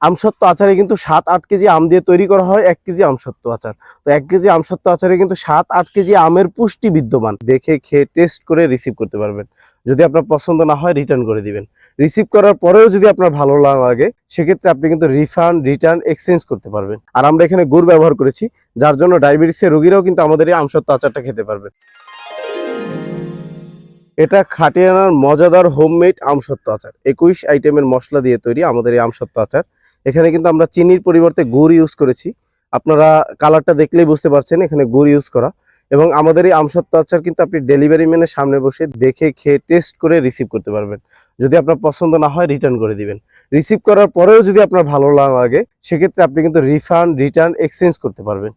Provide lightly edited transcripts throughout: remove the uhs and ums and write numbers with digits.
আমসত্ত্ব আচারে কিন্তু 7-8 কেজি আম দিয়ে তৈরি করা হয় 1 কেজি আমসত্ত্ব আচার। তো 1 কেজি আমসত্ত্ব আচারে কিন্তু 7-8 কেজি আমের পুষ্টি বিদ্যমান। দেখে খেয়ে টেস্ট করে রিসিভ করতে পারবেন। যদি আপনার পছন্দ না হয় রিটার্ন করে দিবেন। রিসিভ করার পরেও যদি আপনার ভালো না লাগে সেক্ষেত্রে আপনি কিন্তু রিফান্ড, রিটার্ন, এক্সচেঞ্জ করতে পারবেন। আর আমরা এখানে গুড় ব্যবহার করেছি, যার জন্য ডায়াবেটিসের রোগীরাও কিন্তু আমাদের এই আমসত্ত্ব আচারটা খেতে পারবে। এটা খাটিয়ানার মজাদার হোমমেড আমসত্ত্ব আচার। 21 আইটেমের মশলা দিয়ে তৈরি আমাদের এই আমসত্ত্ব আচার। এখানে কিন্তু আমরা চিনির পরিবর্তে গুড় ইউজ করেছি। আপনারা কালারটা দেখলেই বুঝতে পারছেন এখানে গুড় ইউজ করা। এবং আমাদের এই আমসত্ত্ব আচার কিন্তু আপনি ডেলিভারি ম্যানের সামনে বসে দেখে খেয়ে টেস্ট করে রিসিভ করতে পারবেন। যদি আপনার পছন্দ না হয় রিটার্ন করে দিবেন। রিসিভ করার পরেও যদি আপনার ভালো না লাগে সেক্ষেত্রে আপনি কিন্তু রিফান্ড, রিটার্ন, এক্সচেঞ্জ করতে পারবেন।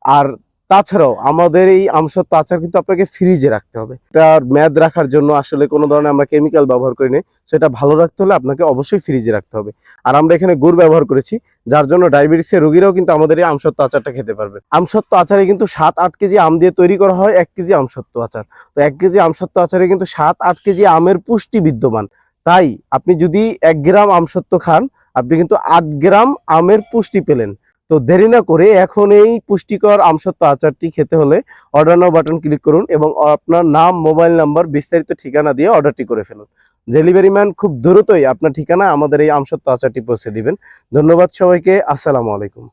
আর তাছাড়াও আমাদের এই আমসত্ত্ব আচার কিন্তু আপনাকে ফ্রিজে রাখতে হবে। এটার মেয়াদ রাখার জন্য আসলে কোনো ধরনের আমরা কেমিক্যাল ব্যবহার করি নাই। সেটা ভালো রাখতে হলে আপনাকে অবশ্যই ফ্রিজে রাখতে হবে। আর আমরা এখানে গুড় ব্যবহার করেছি, যার জন্য ডায়াবেটিসের রোগীরাও কিন্তু আমাদের এই আমসত্ত্ব আচারটা খেতে পারবে। আমসত্ত্ব আচারে কিন্তু 7-8 কেজি আম দিয়ে তৈরি করা হয় 1 কেজি আমসত্ত্ব আচার। তো 1 কেজি আমসত্ত্ব আচারে কিন্তু 7-8 কেজি আমের পুষ্টি বিদ্যমান। তাই আপনি যদি 1 গ্রাম আমসত্ত্ব খান, আপনি কিন্তু 8 গ্রাম আমের পুষ্টি পেলেন। তো দেরি না করে এখন এই পুষ্টিকর আমসত্ত্ব আচারটি খেতে হলে অর্ডার নাও বাটন ক্লিক করুন এবং আপনার নাম, মোবাইল নাম্বার, বিস্তারিত ঠিকানা দিয়ে অর্ডারটি করে ফেলুন। ডেলিভারি ম্যান খুব দ্রুতই আপনার ঠিকানা আমাদের এই আমসত্ত্ব আচারটি পৌঁছে দিবেন। ধন্যবাদ সবাইকে। আসসালামু আলাইকুম।